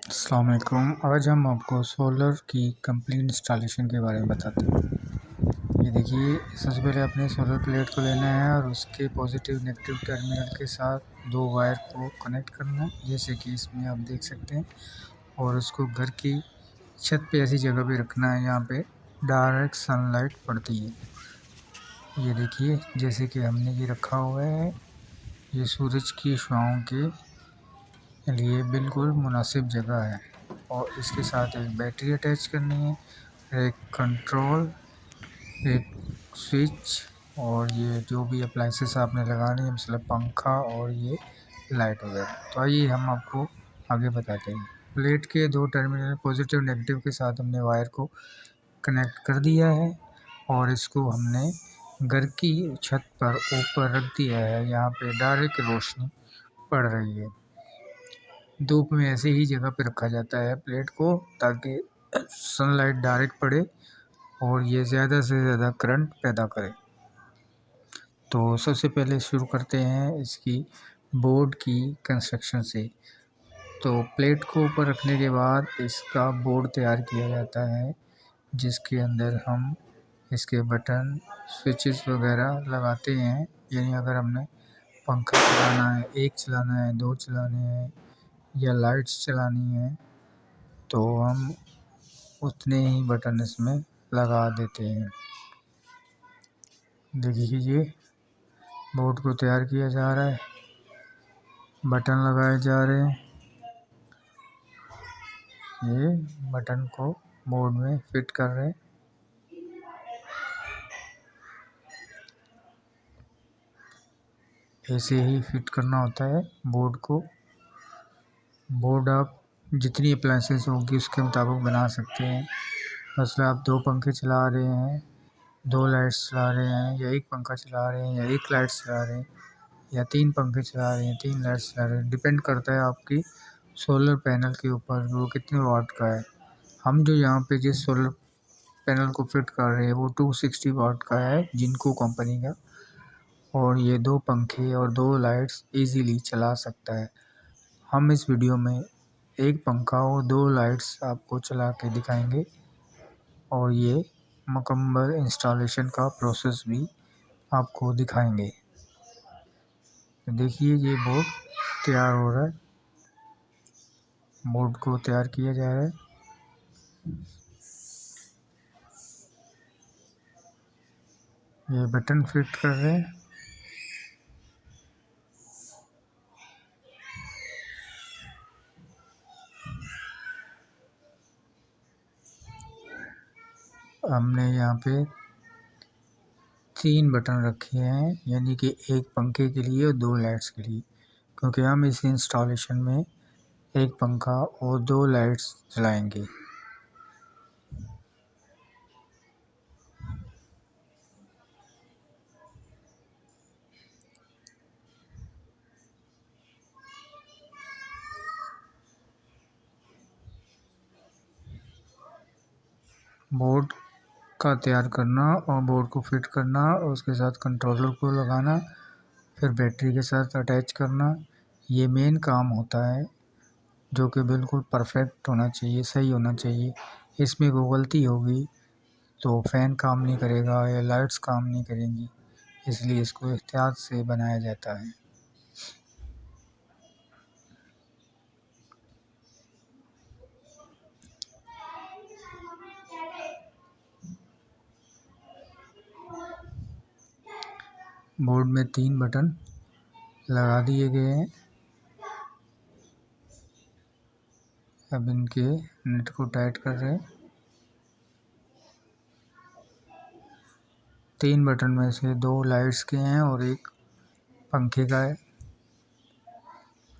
अस्सलाम वालेकुम। आज हम आपको सोलर की कंप्लीट इंस्टॉलेशन के बारे में बताते हैं। ये देखिए, सबसे पहले अपने सोलर प्लेट को लेना है और उसके पॉजिटिव नेगेटिव टर्मिनल के साथ दो वायर को कनेक्ट करना है, जैसे कि इसमें आप देख सकते हैं। और उसको घर की छत पे ऐसी जगह पे रखना है जहाँ पे डायरेक्ट सनलाइट पड़ती है। ये देखिए, जैसे कि हमने ये रखा हुआ है, ये सूरज की छाँव के लिए बिल्कुल मुनासिब जगह है। और इसके साथ एक बैटरी अटैच करनी है, एक कंट्रोल, एक स्विच और ये जो भी अप्लाइंसेस आपने लगानी है, मतलब पंखा और ये लाइट वगैरह। तो आइए हम आपको आगे बताते हैं। प्लेट के दो टर्मिनल पॉजिटिव नेगेटिव के साथ हमने वायर को कनेक्ट कर दिया है और इसको हमने घर की छत पर ऊपर रख दिया है। यहाँ पे डायरेक्ट रोशनी पड़ रही है। धूप में ऐसे ही जगह पे रखा जाता है प्लेट को, ताकि सनलाइट डायरेक्ट पड़े और ये ज़्यादा से ज़्यादा करंट पैदा करे। तो सबसे पहले शुरू करते हैं इसकी बोर्ड की कंस्ट्रक्शन से। तो प्लेट को ऊपर रखने के बाद इसका बोर्ड तैयार किया जाता है, जिसके अंदर हम इसके बटन, स्विचेस वगैरह लगाते हैं। यानी अगर हमने पंखा चलाना है, एक चलाना है, दो चलाने हैं या लाइट्स चलानी है, तो हम उतने ही बटन इसमें लगा देते हैं। देखिए, ये बोर्ड को तैयार किया जा रहा है, बटन लगाए जा रहे हैं। ये बटन को बोर्ड में फिट कर रहे हैं। ऐसे ही फिट करना होता है बोर्ड को। बोर्ड आप जितनी अप्लाइंसेस होगी उसके मुताबिक बना सकते हैं। मतलब आप दो पंखे चला रहे हैं, दो लाइट्स चला रहे हैं, या एक पंखा चला रहे हैं, या एक लाइट चला रहे हैं, या तीन पंखे चला रहे हैं, तीन लाइट्स चला रहे हैं। डिपेंड करता है आपकी सोलर पैनल के ऊपर वो कितने वाट का है। हम जो यहाँ पे जिस सोलर पैनल को फिट कर रहे हैं वो 260 वाट का है, जिनको कंपनी का। और ये दो पंखे और दो लाइट्स इजीली चला सकता है। हम इस वीडियो में एक पंखा और दो लाइट्स आपको चला के दिखाएंगे और ये मुकम्मल इंस्टॉलेशन का प्रोसेस भी आपको दिखाएंगे। देखिए, ये बोर्ड तैयार हो रहा है, बोर्ड को तैयार किया जा रहा है। ये बटन फिट कर रहे हैं। हमने यहाँ पे तीन बटन रखे हैं, यानी कि एक पंखे के लिए और दो लाइट्स के लिए, क्योंकि हम इस इंस्टॉलेशन में एक पंखा और दो लाइट्स चलाएंगे। बोर्ड का तैयार करना और बोर्ड को फिट करना और उसके साथ कंट्रोलर को लगाना, फिर बैटरी के साथ अटैच करना, ये मेन काम होता है, जो कि बिल्कुल परफेक्ट होना चाहिए, सही होना चाहिए। इसमें कोई गलती होगी तो फ़ैन काम नहीं करेगा या लाइट्स काम नहीं करेंगी, इसलिए इसको एहतियात से बनाया जाता है। बोर्ड में तीन बटन लगा दिए गए हैं। अब इनके नट को टाइट कर रहे हैं। तीन बटन में से दो लाइट्स के हैं और एक पंखे का है।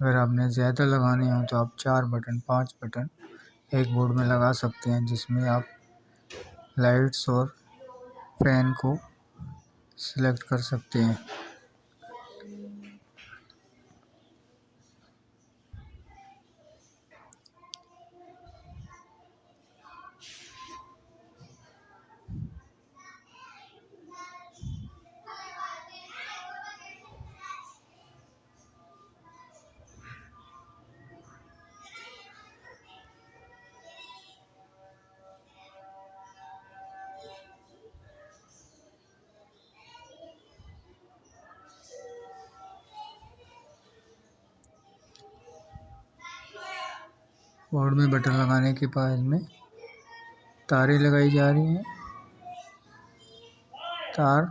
अगर आपने ज़्यादा लगाने हो तो आप 4 बटन 5 बटन एक बोर्ड में लगा सकते हैं, जिसमें आप लाइट्स और फैन को सिलेक्ट कर सकते हैं। बोर्ड में बटन लगाने के बाद में तारें लगाई जा रही हैं। तार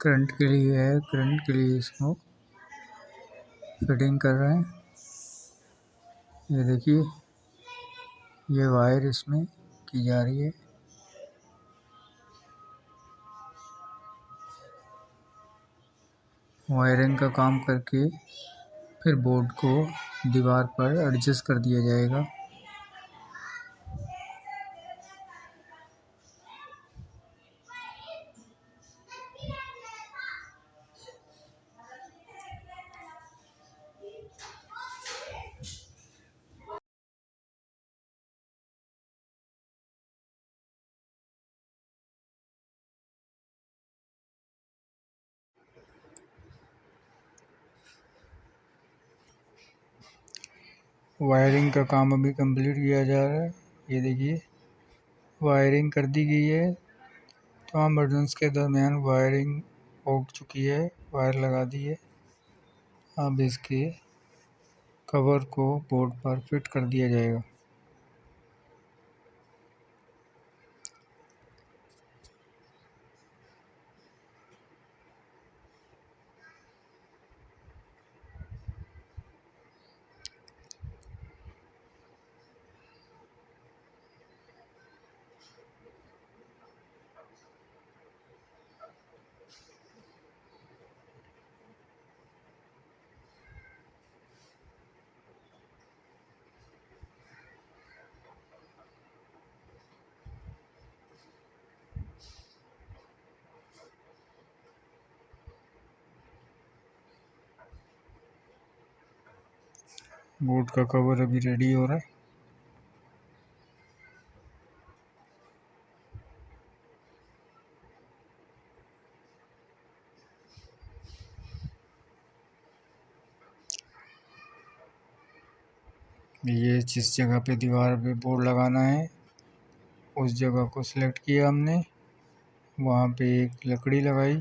करंट के लिए है, करंट के लिए इसको फिटिंग कर रहे हैं। ये देखिए, ये वायर इसमें की जा रही है। वायरिंग का काम करके फिर बोर्ड को दीवार पर एडजस्ट कर दिया जाएगा। वायरिंग का काम अभी कंप्लीट किया जा रहा है। ये देखिए, वायरिंग कर दी गई है। तमाम बटन्स के दरमियान वायरिंग हो चुकी है, वायर लगा दी है। अब इसके कवर को बोर्ड पर फिट कर दिया जाएगा। बोर्ड का कवर अभी रेडी हो रहा है। ये जिस जगह पे दीवार पे बोर्ड लगाना है, उस जगह को सिलेक्ट किया हमने। वहाँ पे एक लकड़ी लगाई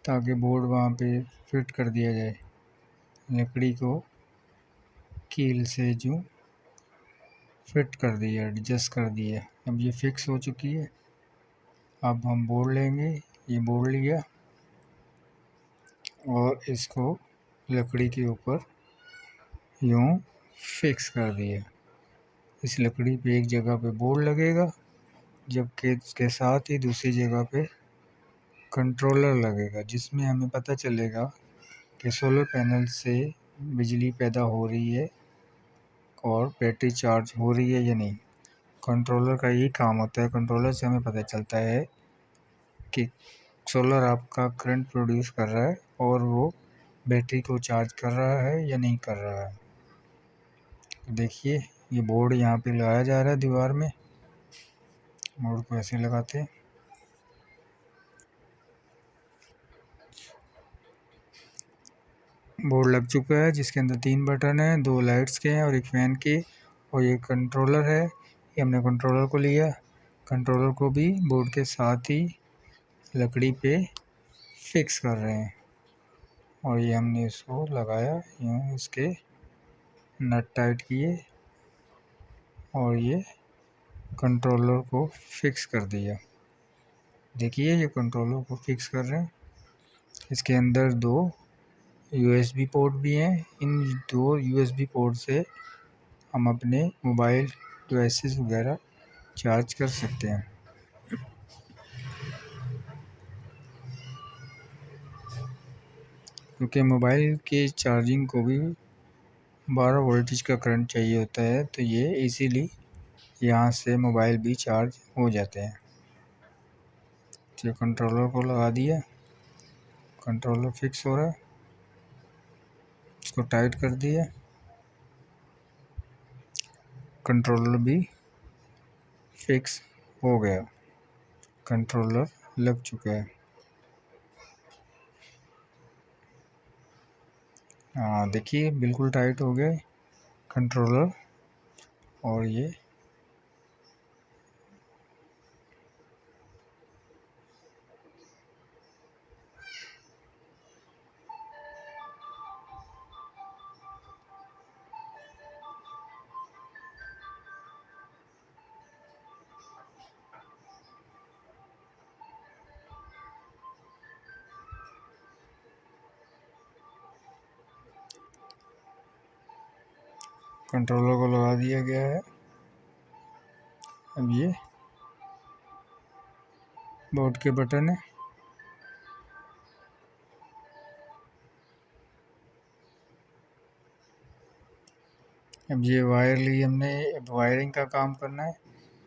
ताकि बोर्ड वहाँ पे फिट कर दिया जाए। लकड़ी को कील से जो फिट कर दिया, एडजस्ट कर दिया। अब ये फिक्स हो चुकी है। अब हम बोर्ड लेंगे। ये बोर्ड लिया और इसको लकड़ी के ऊपर यूँ फिक्स कर दिया। इस लकड़ी पे एक जगह पे बोर्ड लगेगा, जबकि इसके साथ ही दूसरी जगह पे कंट्रोलर लगेगा, जिसमें हमें पता चलेगा कि सोलर पैनल से बिजली पैदा हो रही है और बैटरी चार्ज हो रही है या नहीं। कंट्रोलर का यही काम होता है। कंट्रोलर से हमें पता चलता है कि सोलर आपका करंट प्रोड्यूस कर रहा है और वो बैटरी को चार्ज कर रहा है या नहीं कर रहा है। देखिए, ये बोर्ड यहाँ पे लगाया जा रहा है दीवार में। बोर्ड को ऐसे लगाते हैं। बोर्ड लग चुका है, जिसके अंदर 3 बटन हैं, 2 लाइट्स के हैं और एक फ़ैन के, और ये कंट्रोलर है। ये हमने कंट्रोलर को लिया। कंट्रोलर को भी बोर्ड के साथ ही लकड़ी पे फिक्स कर रहे हैं और ये हमने इसको लगाया, यूँ इसके नट टाइट किए और ये कंट्रोलर को फिक्स कर दिया। देखिए, ये कंट्रोलर को फिक्स कर रहे हैं। इसके अंदर 2 USB पोर्ट भी हैं। इन 2 USB पोर्ट से हम अपने मोबाइल डिवाइसेस वगैरह चार्ज कर सकते हैं। क्योंकि मोबाइल के चार्जिंग को भी 12 वोल्टेज का करंट चाहिए होता है, तो ये इजीली यहाँ से मोबाइल भी चार्ज हो जाते हैं। तो कंट्रोलर को लगा दिया। कंट्रोलर फिक्स हो रहा है, इसको टाइट कर दिया। कंट्रोलर भी फिक्स हो गया। कंट्रोलर लग चुका है। हाँ, देखिए, बिल्कुल टाइट हो गया कंट्रोलर। और ये कंट्रोलर को लगा दिया गया है। अब ये बोर्ड के बटन है। अब ये वायर ली हमने, अब वायरिंग का काम करना है।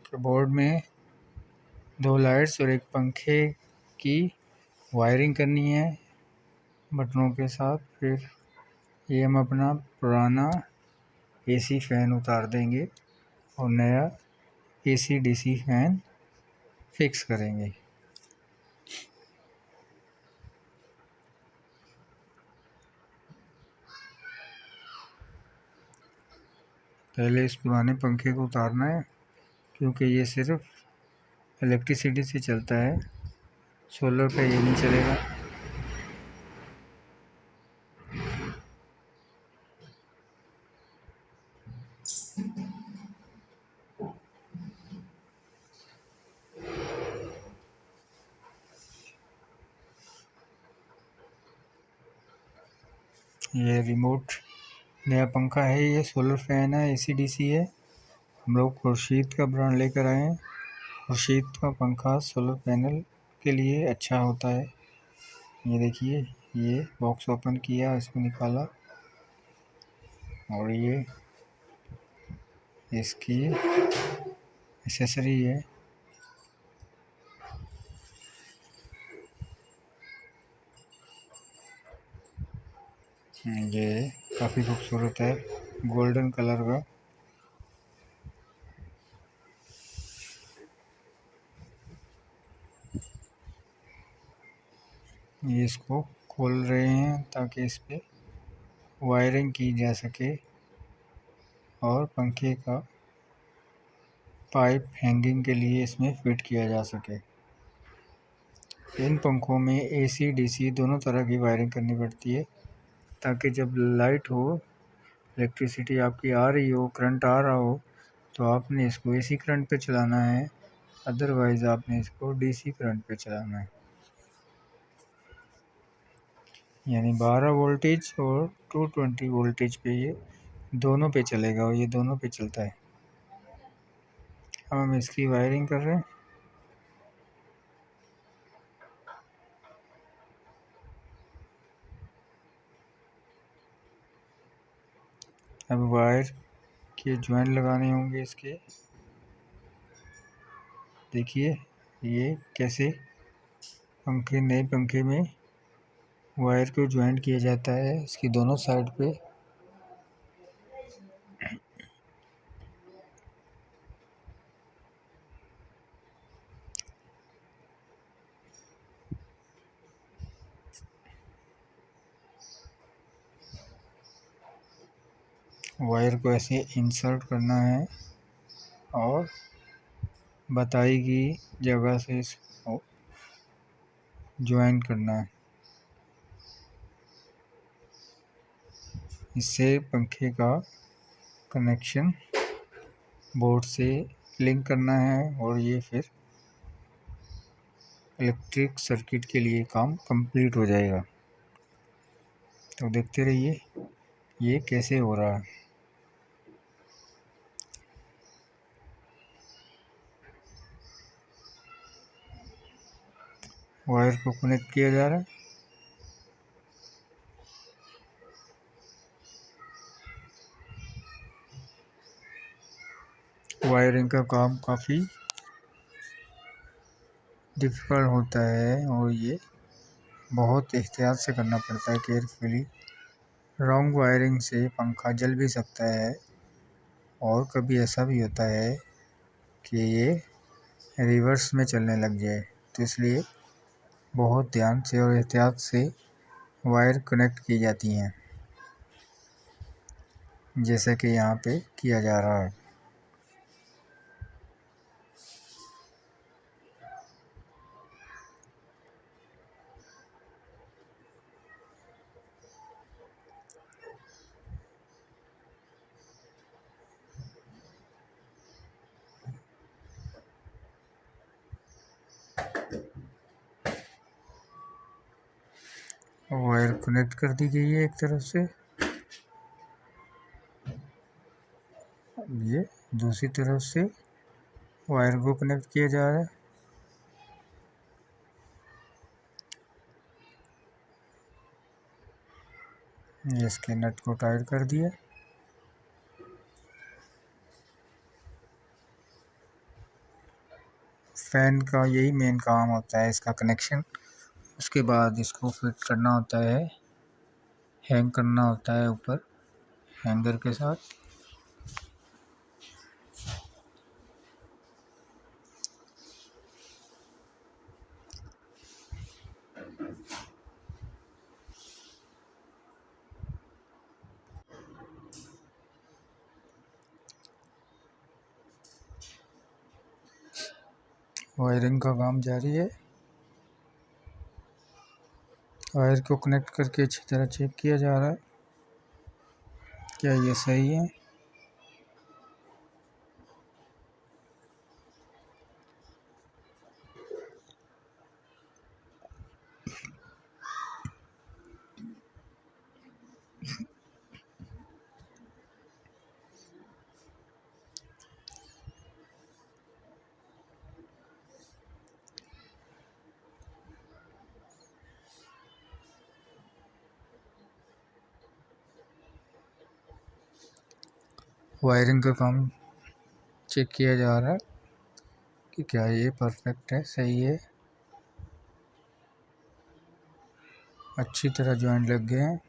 तो बोर्ड में 2 लाइट्स और एक पंखे की वायरिंग करनी है बटनों के साथ। फिर ये हम अपना पुराना एसी फैन उतार देंगे और नया एसी डीसी फैन फिक्स करेंगे। पहले इस पुराने पंखे को उतारना है, क्योंकि ये सिर्फ इलेक्ट्रिसिटी से चलता है, सोलर पे ये नहीं चलेगा। ये रिमोट नया पंखा है, ये सोलर फैन है, एसी डीसी है। हम लोग खुर्शीद का ब्रांड लेकर आए हैं। खुर्शीद का पंखा सोलर पैनल के लिए अच्छा होता है। ये देखिए, ये बॉक्स ओपन किया, इसको निकाला और ये इसकी एसेसरी है। ये काफ़ी खूबसूरत है, गोल्डन कलर का। ये इसको खोल रहे हैं ताकि इस पे वायरिंग की जा सके और पंखे का पाइप हैंगिंग के लिए इसमें फिट किया जा सके। इन पंखों में एसी डीसी दोनों तरह की वायरिंग करनी पड़ती है, ताकि जब लाइट हो, इलेक्ट्रिसिटी आपकी आ रही हो, करंट आ रहा हो, तो आपने इसको एसी करंट पे चलाना है, अदरवाइज़ आपने इसको डीसी करंट पे चलाना है। यानी 12 वोल्टेज और 220 वोल्टेज पे ये दोनों पे चलेगा, और ये दोनों पे चलता है। अब हम इसकी वायरिंग कर रहे हैं। अब वायर के ज्वाइंट लगाने होंगे इसके। देखिए ये कैसे नए पंखे में वायर को ज्वाइंट किया जाता है इसकी दोनों साइड पे। वायर को ऐसे इंसर्ट करना है और बताई गई जगह से इसको ज्वाइंट करना है। इससे पंखे का कनेक्शन बोर्ड से लिंक करना है और ये फिर इलेक्ट्रिक सर्किट के लिए काम कंप्लीट हो जाएगा। तो देखते रहिए ये कैसे हो रहा है। वायर को कनेक्ट किया जा रहा है। वायरिंग का काम काफ़ी डिफ़िकल्ट होता है और ये बहुत एहतियात से करना पड़ता है, केयरफुली। रॉन्ग वायरिंग से पंखा जल भी सकता है और कभी ऐसा भी होता है कि ये रिवर्स में चलने लग जाए। तो इसलिए बहुत ध्यान से और एहतियात से वायर कनेक्ट की जाती हैं, जैसे कि यहाँ पे किया जा रहा है। वायर कनेक्ट कर दी गई है एक तरफ से। अब ये दूसरी तरफ से वायर को कनेक्ट किया जा रहा है। ये इसके नट को टाइट कर दिया। फैन का यही मेन काम होता है, इसका कनेक्शन। उसके बाद इसको फिट करना होता है, हैंग करना होता है ऊपर हैंगर के साथ। वायरिंग का काम जारी है। वायर को कनेक्ट करके अच्छी तरह चेक किया जा रहा है क्या ये सही है। वायरिंग का काम चेक किया जा रहा है कि क्या ये परफेक्ट है, सही है, अच्छी तरह जॉइंट लग गए हैं।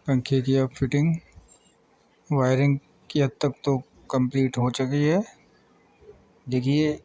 पंखे की अब फिटिंग वायरिंग की हद तक तो कंप्लीट हो चुकी है। देखिए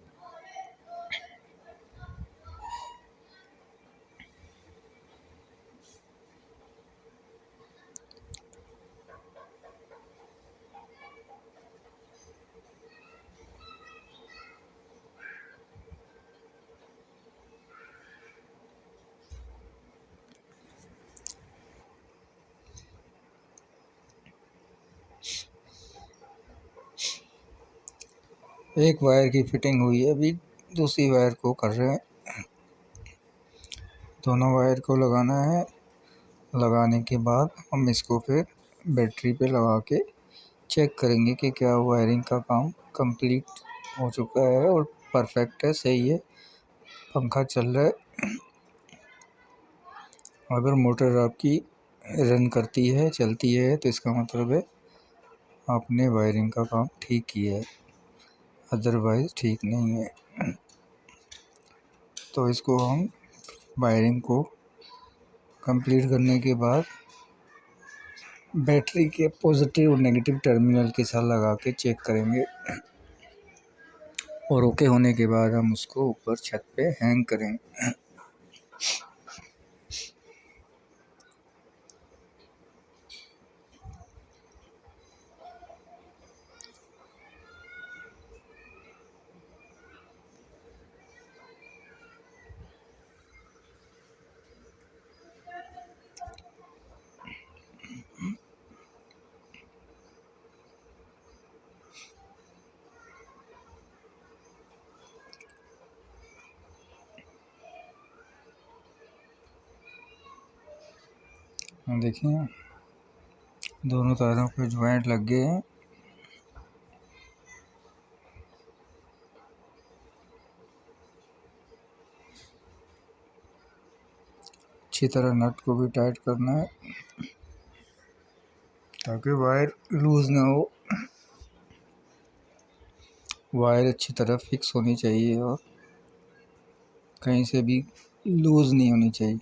एक वायर की फिटिंग हुई है, अभी दूसरी वायर को कर रहे हैं। दोनों वायर को लगाना है। लगाने के बाद हम इसको फिर बैटरी पे लगा के चेक करेंगे कि क्या वायरिंग का काम कंप्लीट हो चुका है और परफेक्ट है, सही है, पंखा चल रहा है। अगर मोटर आपकी रन करती है, चलती है, तो इसका मतलब है आपने वायरिंग का काम ठीक किया है, अदरवाइज़ ठीक नहीं है। तो इसको हम वायरिंग को कंप्लीट करने के बाद बैटरी के पॉजिटिव और नेगेटिव टर्मिनल के साथ लगा के चेक करेंगे और ओके होने के बाद हम उसको ऊपर छत पे हैंग करेंगे। देखिए दोनों तारों पे ज्वाइंट लग गए हैं। अच्छी तरह नट को भी टाइट करना है ताकि वायर लूज़ ना हो। वायर अच्छी तरह फिक्स होनी चाहिए और कहीं से भी लूज़ नहीं होनी चाहिए।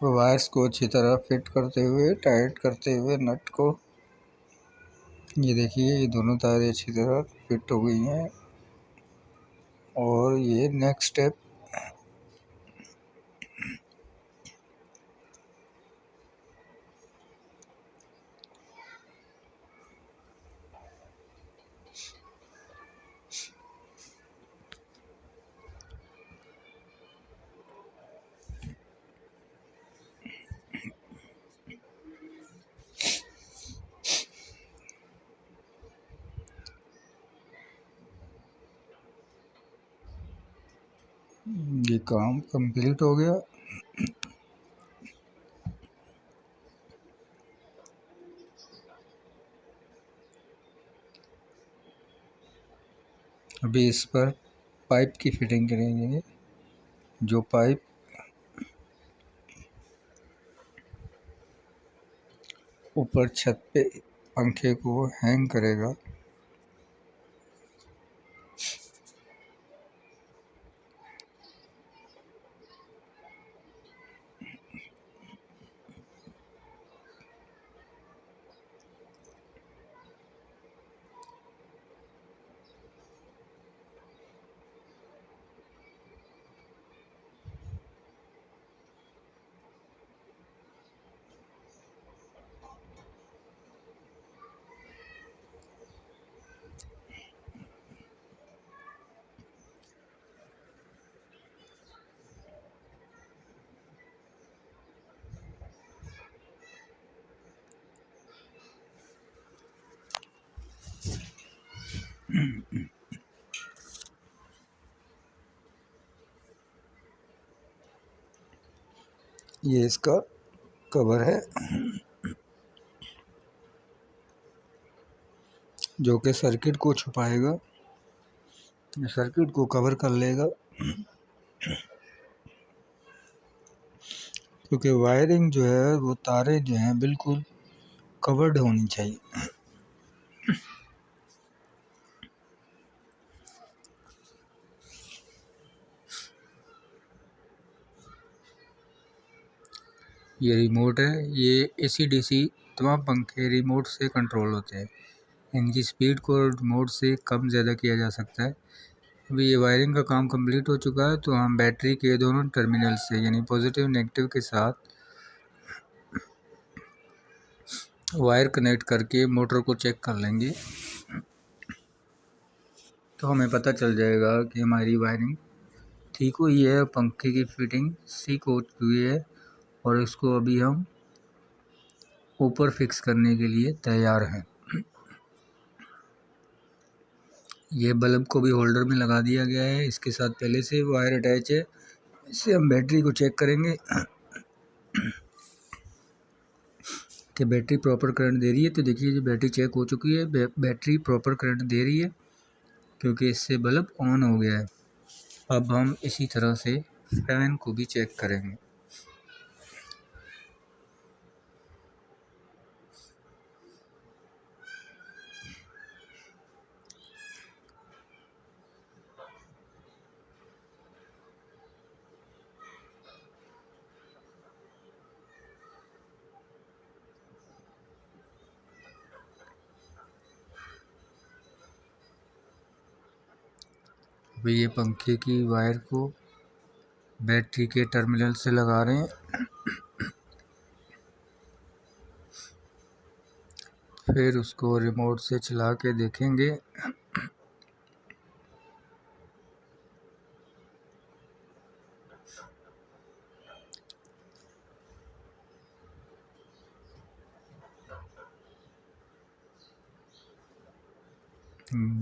वायर्स को अच्छी तरह फिट करते हुए, टाइट करते हुए नट को, ये देखिए ये दोनों तारें अच्छी तरह फिट हो गई हैं। और ये नेक्स्ट स्टेप, ये काम कंप्लीट हो गया। अभी इस पर पाइप की फिटिंग करेंगे। जो पाइप ऊपर छत पे पंखे को हैंग करेगा, ये इसका कवर है जो कि सर्किट को छुपाएगा, सर्किट को कवर कर लेगा, क्योंकि वायरिंग जो है वो तारें जो हैं बिल्कुल कवर्ड होनी चाहिए। ये रिमोट है, ये एसी डीसी तमाम पंखे रिमोट से कंट्रोल होते हैं। इनकी स्पीड को रिमोट से कम ज़्यादा किया जा सकता है। अभी ये वायरिंग का काम कंप्लीट हो चुका है, तो हम बैटरी के दोनों टर्मिनल से यानी पॉजिटिव नेगेटिव के साथ वायर कनेक्ट करके मोटर को चेक कर लेंगे। तो हमें पता चल जाएगा कि हमारी वायरिंग ठीक हुई है, पंखे की फिटिंग ठीक हो चुकी है और इसको अभी हम ऊपर फिक्स करने के लिए तैयार हैं। ये बल्ब को भी होल्डर में लगा दिया गया है, इसके साथ पहले से वायर अटैच है। इससे हम बैटरी को चेक करेंगे कि बैटरी प्रॉपर करंट दे रही है। तो देखिए जो बैटरी चेक हो चुकी है, बैटरी प्रॉपर करंट दे रही है क्योंकि इससे बल्ब ऑन हो गया है। अब हम इसी तरह से फैन को भी चेक करेंगे। अभी ये पंखे की वायर को बैटरी के टर्मिनल से लगा रहे हैं, फिर उसको रिमोट से चला के देखेंगे।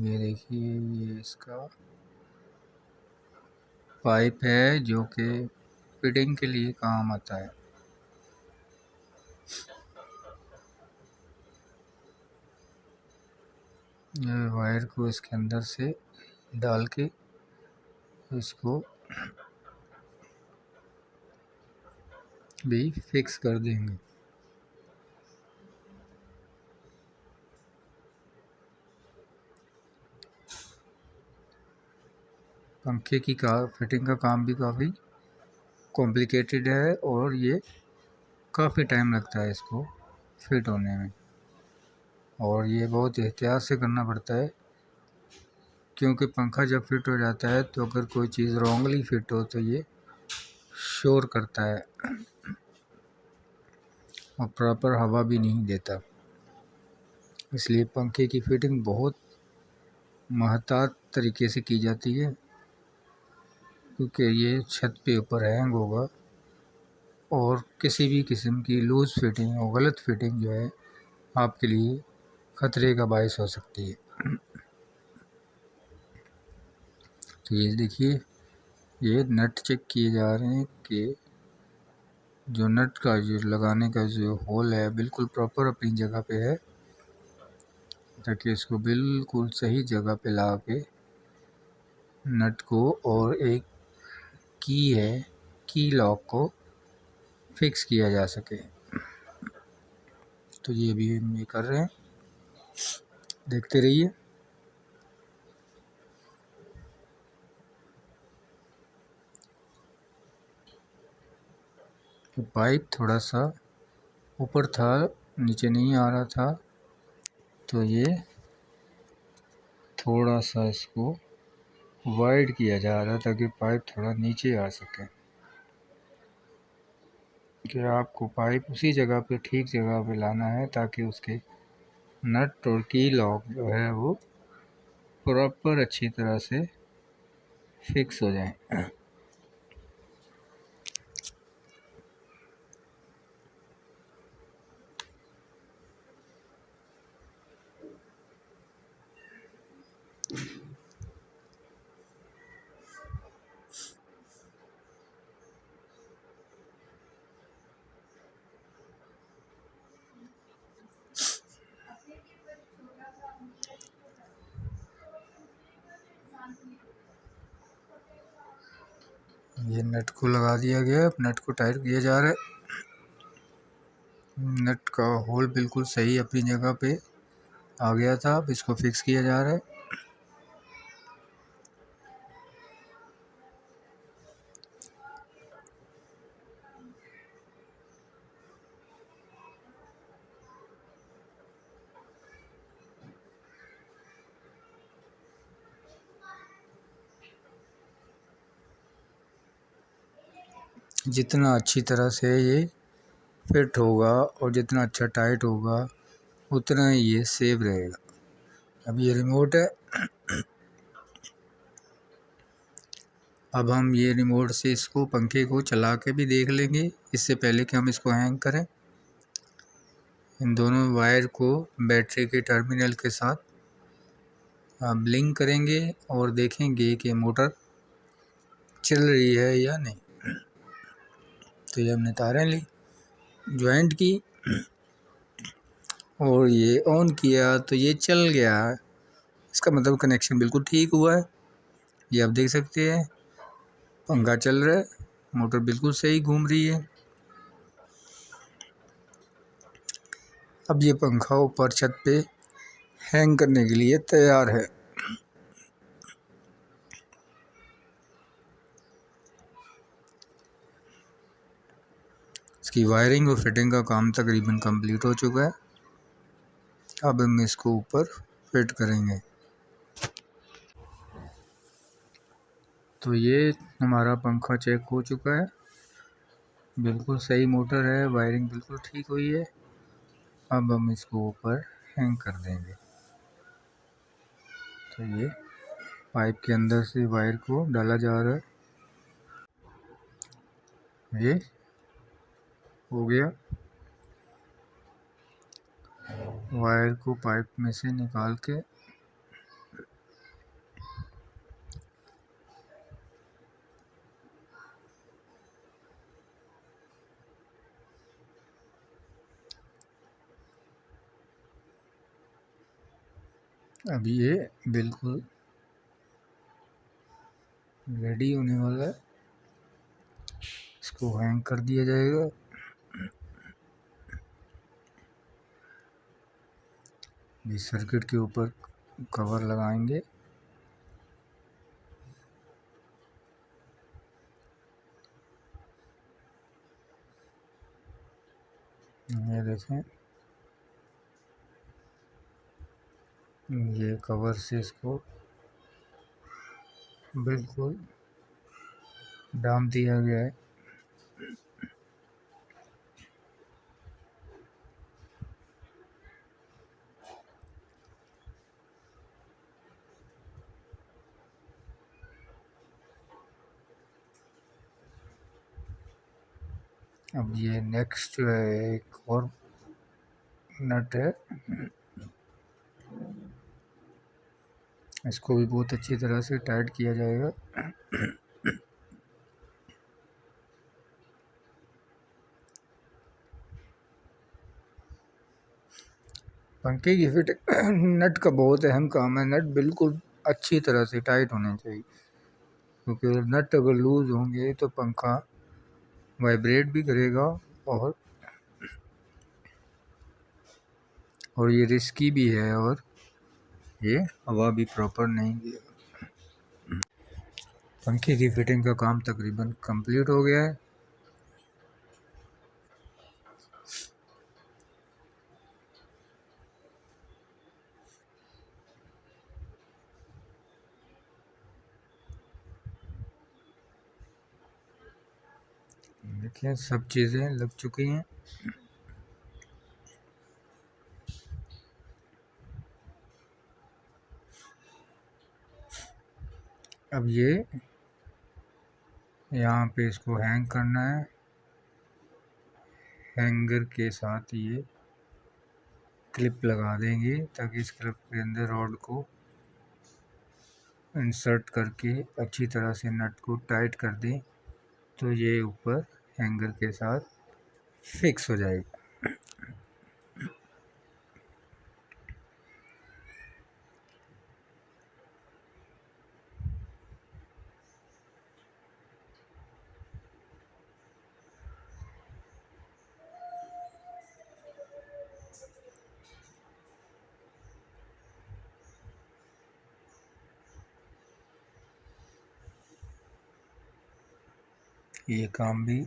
ये देखिए ये इसका पाइप है जो कि फिटिंग के लिए काम आता है। ये वायर को इसके अंदर से डाल के इसको भी फिक्स कर देंगे। पंखे की फिटिंग का काम भी काफ़ी कॉम्प्लिकेटेड है और ये काफ़ी टाइम लगता है इसको फिट होने में, और ये बहुत एहतियात से करना पड़ता है, क्योंकि पंखा जब फिट हो जाता है तो अगर कोई चीज़ रॉन्गली फिट हो तो ये शोर करता है और प्रॉपर हवा भी नहीं देता। इसलिए पंखे की फिटिंग बहुत महतात तरीके से की जाती है, क्योंकि ये छत पे ऊपर हैंग होगा और किसी भी किस्म की लूज़ फिटिंग और गलत फिटिंग जो है आपके लिए ख़तरे का बायस हो सकती है। तो ये देखिए, ये नट चेक किए जा रहे हैं कि जो नट का जो लगाने का जो होल है बिल्कुल प्रॉपर अपनी जगह पे है, ताकि इसको बिल्कुल सही जगह पे ला के नट को और एक की है की लॉक को फिक्स किया जा सके। तो ये भी हम ये कर रहे हैं, देखते रहिए। तो पाइप थोड़ा सा ऊपर था, नीचे नहीं आ रहा था, तो ये थोड़ा सा इसको वाइड किया जा रहा है ताकि पाइप थोड़ा नीचे आ सके, कि आपको पाइप उसी जगह पे ठीक जगह पे लाना है ताकि उसके नट और की लॉक जो है वो प्रॉपर अच्छी तरह से फिक्स हो जाए। ये नट को लगा दिया गया, अब नट को टाइट किया जा रहा है। नट का होल बिल्कुल सही अपनी जगह पे आ गया था, अब इसको फिक्स किया जा रहा है। जितना अच्छी तरह से ये फिट होगा और जितना अच्छा टाइट होगा उतना ही ये सेफ रहेगा। अब ये रिमोट है, अब हम ये रिमोट से इसको पंखे को चला के भी देख लेंगे, इससे पहले कि हम इसको हैंग करें। इन दोनों वायर को बैटरी के टर्मिनल के साथ ब्लिंक करेंगे और देखेंगे कि मोटर चल रही है या नहीं। तो ये हमने तारें ली, ज्वाइंट की और ये ऑन किया तो ये चल गया, इसका मतलब कनेक्शन बिल्कुल ठीक हुआ है। ये आप देख सकते हैं पंखा चल रहा है, मोटर बिल्कुल सही घूम रही है। अब ये पंखा ऊपर छत पे हैंग करने के लिए तैयार है। इसकी वायरिंग और फिटिंग का काम तकरीबन कंप्लीट हो चुका है। अब हम इसको ऊपर फिट करेंगे। तो ये हमारा पंखा चेक हो चुका है, बिल्कुल सही मोटर है, वायरिंग बिल्कुल ठीक हुई है। अब हम इसको ऊपर हैंग कर देंगे। तो ये पाइप के अंदर से वायर को डाला जा रहा है, ये हो गया। वायर को पाइप में से निकाल के अब ये बिल्कुल रेडी होने वाला है, इसको हैंग कर दिया जाएगा। इस सर्किट के ऊपर कवर लगाएंगे। ये देखें, ये कवर से इसको बिल्कुल डाल दिया गया है। अब ये नेक्स्ट जो है एक और नट है, इसको भी बहुत अच्छी तरह से टाइट किया जाएगा। पंखे की फिट नट का बहुत अहम काम है। नट बिल्कुल अच्छी तरह से टाइट होने चाहिए, क्योंकि नट अगर लूज़ होंगे तो पंखा वाइब्रेट भी करेगा और ये रिस्की भी है, और ये हवा भी प्रॉपर नहीं देगा। पंखे की फिटिंग का काम तकरीबन कंप्लीट हो गया है। देखिए सब चीज़ें लग चुकी हैं। अब ये यहाँ पे इसको हैंग करना है। हैंगर के साथ ये क्लिप लगा देंगे, ताकि इस क्लिप के अंदर रॉड को इंसर्ट करके अच्छी तरह से नट को टाइट कर दें, तो ये ऊपर हैंगर के साथ फिक्स हो जाएगा। ये काम भी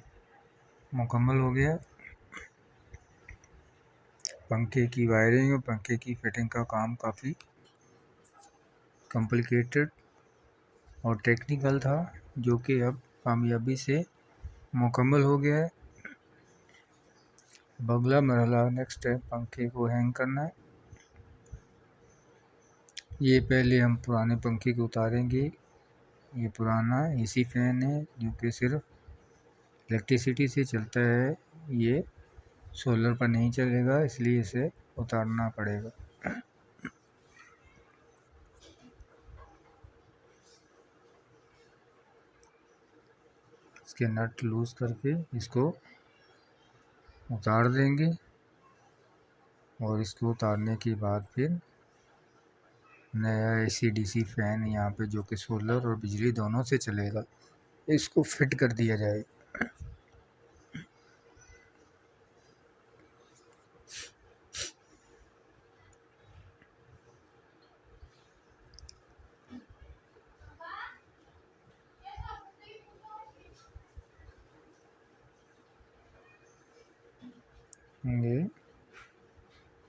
मुकम्मल हो गया। पंखे की वायरिंग और पंखे की फिटिंग का काम काफ़ी कॉम्प्लिकेटेड और टेक्निकल था, जो कि अब कामयाबी से मुकम्मल हो गया है। अब अगला मरहला नेक्स्ट है पंखे को हैंग करना है। ये पहले हम पुराने पंखे को उतारेंगे। ये पुराना एसी फैन है, जो कि सिर्फ इलेक्ट्रिसिटी से चलता है, ये सोलर पर नहीं चलेगा, इसलिए इसे उतारना पड़ेगा। इसके नट लूज करके इसको उतार देंगे, और इसको उतारने के बाद फिर नया एसी डीसी फैन यहाँ पे, जो कि सोलर और बिजली दोनों से चलेगा, इसको फिट कर दिया जाए। ये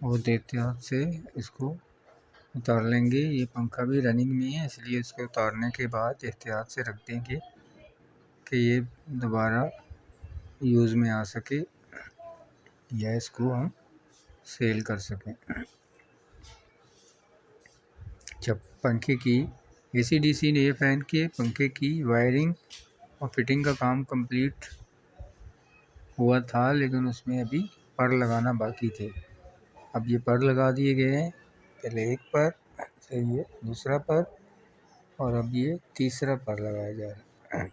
बहुत एहतियात से इसको उतार लेंगे। ये पंखा भी रनिंग में है, इसलिए इसको उतारने के बाद एहतियात से रख देंगे कि ये दोबारा यूज़ में आ सके, या इसको हम सेल कर सकें। जब पंखे की एसी डीसी ने फैन के पंखे की वायरिंग और फिटिंग का काम कंप्लीट हुआ था, लेकिन उसमें अभी पर लगाना बाकी थे। अब ये पर लगा दिए गए हैं। पहले एक पर, फिर ये दूसरा पर, और अब ये तीसरा पर लगाया जा रहा है।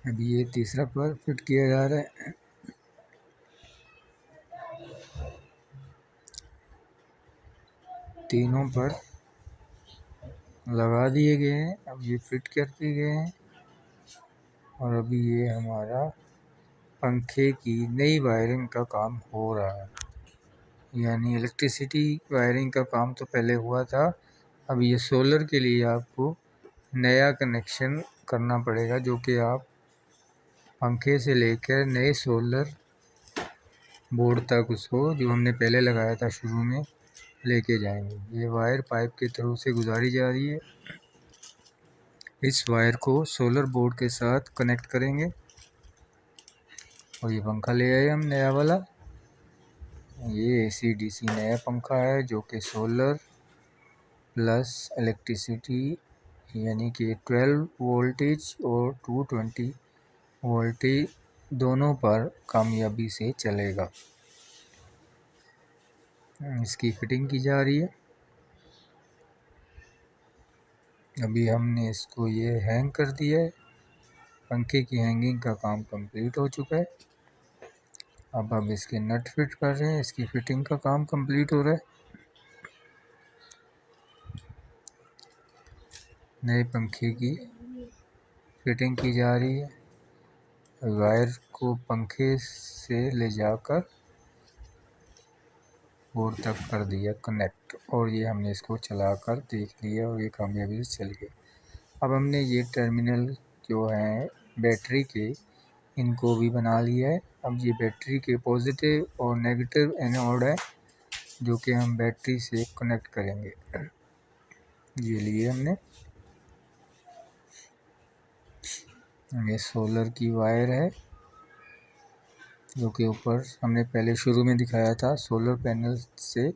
अब ये तीसरा पर फिट किया जा रहा है। तीनों पर लगा दिए गए हैं। अब ये फिट कर दिए गए हैं, और अभी ये हमारा पंखे की नई वायरिंग का काम हो रहा है। यानी इलेक्ट्रिसिटी वायरिंग का काम तो पहले हुआ था, अब ये सोलर के लिए आपको नया कनेक्शन करना पड़ेगा, जो कि आप पंखे से लेकर नए सोलर बोर्ड तक उसको जो हमने पहले लगाया था शुरू में लेके जाएंगे। ये वायर पाइप के थ्रू से गुजारी जा रही है। इस वायर को सोलर बोर्ड के साथ कनेक्ट करेंगे और ये पंखा ले आए हम नया वाला। ये AC/DC नया पंखा है जो कि सोलर प्लस इलेक्ट्रिसिटी यानी कि 12 वोल्टेज और 220 वोल्टेज दोनों पर कामयाबी से चलेगा। इसकी फिटिंग की जा रही है। अभी हमने इसको ये हैंग कर दिया है। पंखे की हैंगिंग का काम कंप्लीट हो चुका है। अब इसके नट फिट कर रहे हैं। इसकी फिटिंग का काम कंप्लीट हो रहा है। नए पंखे की फिटिंग की जा रही है। वायर को पंखे से ले जाकर बोर्ड तक कर दिया कनेक्ट और ये हमने इसको चलाकर देख लिया और ये कामयाबी से चल गया। अब हमने ये टर्मिनल जो हैं बैटरी के इनको भी बना लिया है। अब ये बैटरी के पॉजिटिव और नेगेटिव एनोड है जो कि हम बैटरी से कनेक्ट करेंगे। ये लिए हमने। ये सोलर की वायर है जो कि ऊपर हमने पहले शुरू में दिखाया था। सोलर पैनल से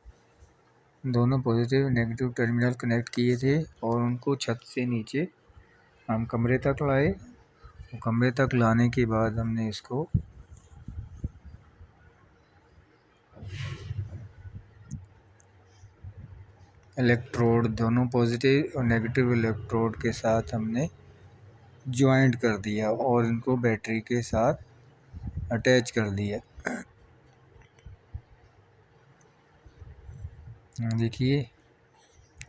दोनों पॉजिटिव नेगेटिव टर्मिनल कनेक्ट किए थे और उनको छत से नीचे हम कमरे तक लाए। कमरे तक लाने के बाद हमने इसको इलेक्ट्रोड दोनों पॉजिटिव और नेगेटिव इलेक्ट्रोड के साथ हमने ज्वाइंट कर दिया और इनको बैटरी के साथ अटैच कर दिया। देखिए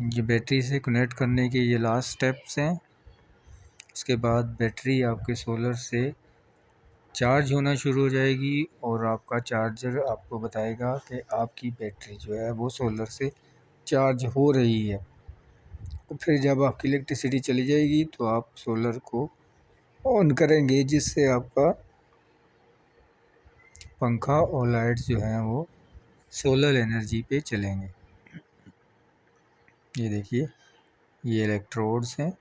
ये बैटरी से कनेक्ट करने के ये लास्ट स्टेप्स हैं। इसके बाद बैटरी आपके सोलर से चार्ज होना शुरू हो जाएगी और आपका चार्जर आपको बताएगा कि आपकी बैटरी जो है वो सोलर से चार्ज हो रही है। तो फिर जब आपकी इलेक्ट्रिसिटी चली जाएगी तो आप सोलर को ऑन करेंगे जिससे आपका पंखा और लाइट्स जो हैं वो सोलर एनर्जी पे चलेंगे। ये देखिए ये इलेक्ट्रोड्स हैं।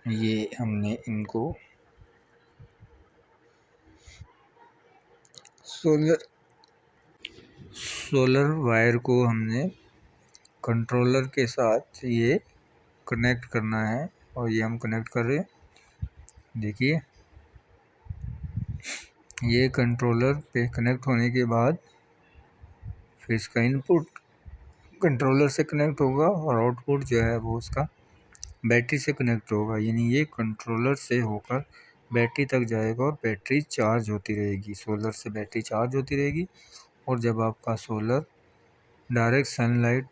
ये हमने इनको सोलर वायर को हमने कंट्रोलर के साथ ये कनेक्ट करना है और ये हम कनेक्ट कर रहे हैं। देखिए ये कंट्रोलर पे कनेक्ट होने के बाद फिर इसका इनपुट कंट्रोलर से कनेक्ट होगा और आउटपुट जो है वो उसका बैटरी से कनेक्ट होगा। यानी ये कंट्रोलर से होकर बैटरी तक जाएगा और बैटरी चार्ज होती रहेगी। सोलर से बैटरी चार्ज होती रहेगी और जब आपका सोलर डायरेक्ट सनलाइट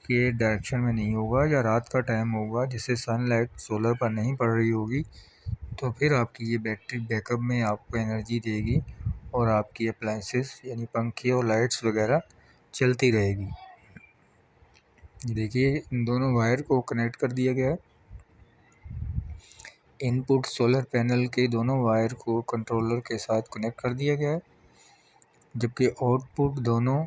के डायरेक्शन में नहीं होगा या रात का टाइम होगा जिससे सनलाइट सोलर पर नहीं पड़ रही होगी तो फिर आपकी ये बैटरी बैकअप में आपको एनर्जी देगी और आपकी अप्लायंसेस यानी पंखे और लाइट्स वगैरह चलती रहेगी। देखिए इन दोनों वायर को कनेक्ट कर दिया गया है। इनपुट सोलर पैनल के दोनों वायर को कंट्रोलर के साथ कनेक्ट कर दिया गया है जबकि आउटपुट दोनों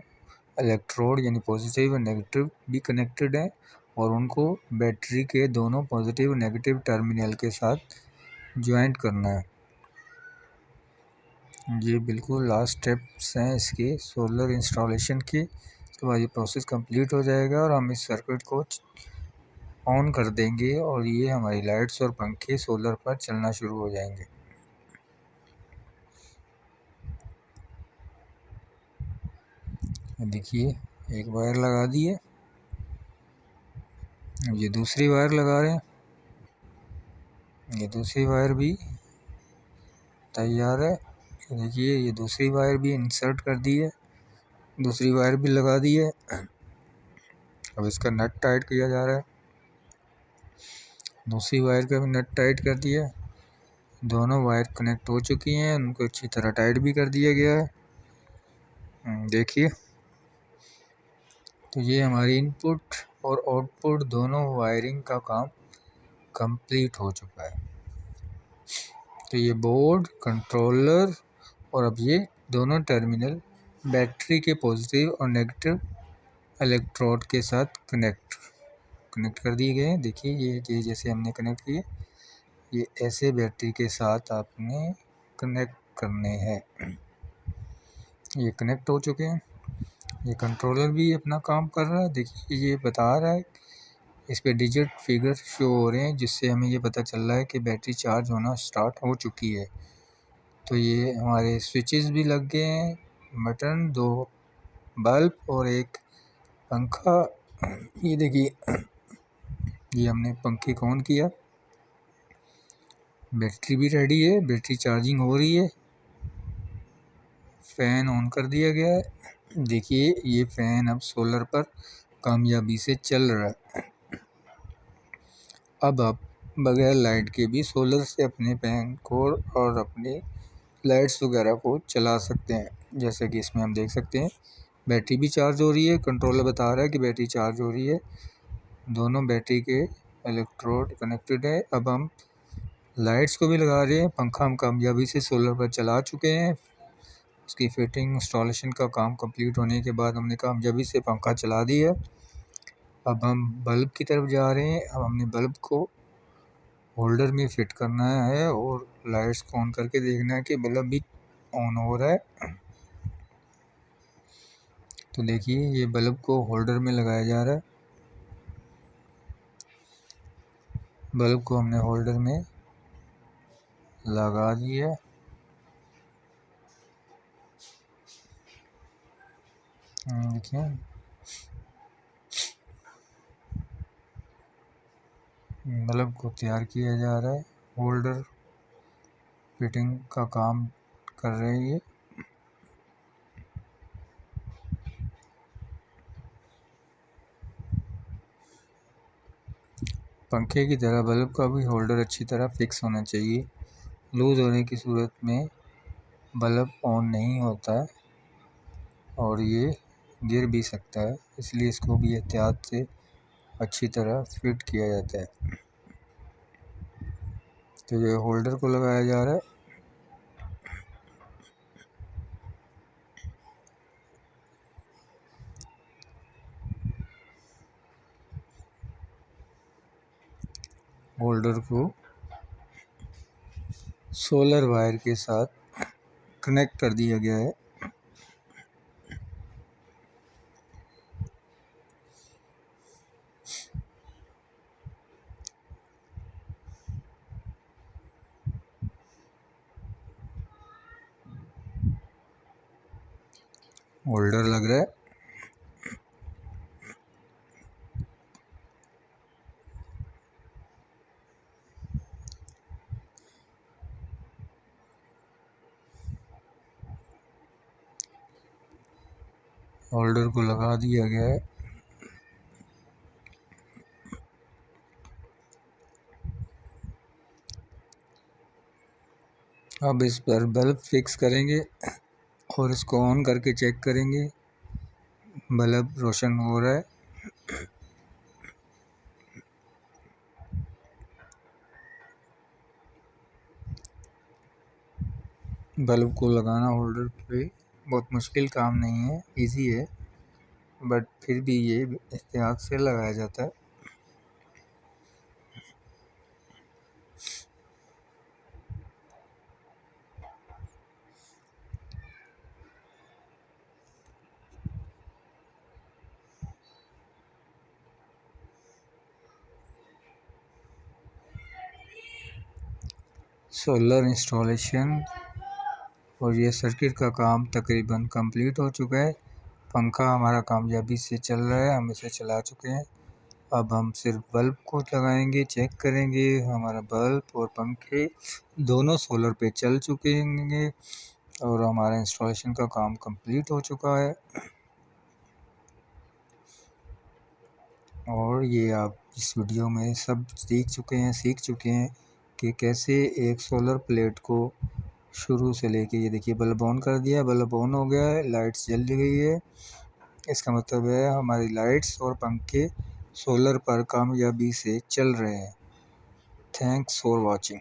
इलेक्ट्रोड यानी पॉजिटिव और नेगेटिव भी कनेक्टेड हैं और उनको बैटरी के दोनों पॉजिटिव और नेगेटिव टर्मिनल के साथ ज्वाइंट करना है। ये बिल्कुल लास्ट स्टेप्स हैं इसके सोलर इंस्टॉलेशन के। इसके बाद ये प्रोसेस कंप्लीट हो जाएगा और हम इस सर्किट को ऑन कर देंगे और ये हमारी लाइट्स और पंखे सोलर पर चलना शुरू हो जाएंगे। देखिए एक वायर लगा दी है। ये दूसरी वायर लगा रहे हैं। ये दूसरी वायर भी तैयार है। देखिए ये दूसरी वायर भी इंसर्ट कर दी है। दूसरी वायर भी लगा दी है। अब इसका नट टाइट किया जा रहा है। दूसरी वायर का भी नट टाइट कर दिया। दोनों वायर कनेक्ट हो चुकी हैं। उनको अच्छी तरह टाइट भी कर दिया गया है। देखिए तो ये हमारी इनपुट और आउटपुट दोनों वायरिंग का काम कंप्लीट हो चुका है। तो ये बोर्ड, कंट्रोलर और अब ये दोनों टर्मिनल बैटरी के पॉजिटिव और नेगेटिव इलेक्ट्रोड के साथ कनेक्ट कर दिए गए हैं। देखिए ये जैसे हमने कनेक्ट किए, ये ऐसे बैटरी के साथ आपने कनेक्ट करने हैं। ये कनेक्ट हो चुके हैं। ये कंट्रोलर भी अपना काम कर रहा है। देखिए ये बता रहा है, इस पे डिजिट फिगर शो हो रहे हैं, जिससे हमें ये पता चल रहा है कि बैटरी चार्ज होना स्टार्ट हो चुकी है। तो ये हमारे स्विचेस भी लग गए हैं, बटन, 2 बल्ब और एक पंखा। ये देखिए ये हमने पंखे को ऑन किया, बैटरी भी रेडी है, बैटरी चार्जिंग हो रही है, फ़ैन ऑन कर दिया गया है। देखिए ये फ़ैन अब सोलर पर कामयाबी से चल रहा है। अब आप बगैर लाइट के भी सोलर से अपने फैन को और अपने लाइट्स वगैरह को चला सकते हैं। जैसे कि इसमें हम देख सकते हैं बैटरी भी चार्ज हो रही है, कंट्रोलर बता रहा है कि बैटरी चार्ज हो रही है, दोनों बैटरी के इलेक्ट्रोड कनेक्टेड है। अब हम लाइट्स को भी लगा रहे हैं, पंखा हम कामयाबी से सोलर पर चला चुके हैं। उसकी फिटिंग इंस्टॉलेशन का काम कंप्लीट होने के बाद हमने कामयाबी से पंखा चला दिया। अब हम बल्ब की तरफ जा रहे हैं। अब हमने बल्ब को होल्डर में फिट करना है और लाइट्स को ऑन करके देखना है कि बल्ब भी ऑन हो रहा है। तो देखिए ये बल्ब को होल्डर में लगाया जा रहा है। बल्ब को हमने होल्डर में लगा दिया। देखिए बल्ब को तैयार किया जा रहा है, होल्डर फिटिंग का काम कर रही है। पंखे की तरह बल्ब का भी होल्डर अच्छी तरह फिक्स होना चाहिए। लूज़ होने की सूरत में बल्ब ऑन नहीं होता है और ये गिर भी सकता है, इसलिए इसको भी एहतियात से अच्छी तरह फिट किया जाता है। तो ये होल्डर को लगाया जा रहा है। होल्डर को सोलर वायर के साथ कनेक्ट कर दिया गया है। होल्डर लग रहा है। होल्डर को लगा दिया गया है। अब इस पर बल्ब फिक्स करेंगे और इसको ऑन करके चेक करेंगे, बल्ब रोशन हो रहा है। बल्ब को लगाना होल्डर पे बहुत मुश्किल काम नहीं है, इजी है, बट फिर भी ये एहतियात से लगाया जाता है। सोलर इंस्टॉलेशन और ये सर्किट का काम तकरीबन कंप्लीट हो चुका है। पंखा हमारा कामयाबी से चल रहा है, हम इसे चला चुके हैं। अब हम सिर्फ बल्ब को लगाएंगे, चेक करेंगे हमारा बल्ब और पंखे दोनों सोलर पे चल चुके हैं और हमारा इंस्टॉलेशन का काम कंप्लीट हो चुका है। और ये आप इस वीडियो में सब सीख चुके हैं कि कैसे एक सोलर प्लेट को शुरू से लेके, ये देखिए बल्ब ऑन कर दिया, बल्ब ऑन हो गया है, लाइट्स जल गई है। इसका मतलब है हमारी लाइट्स और पंखे सोलर पर कामयाबी से चल रहे हैं। Thanks for watching.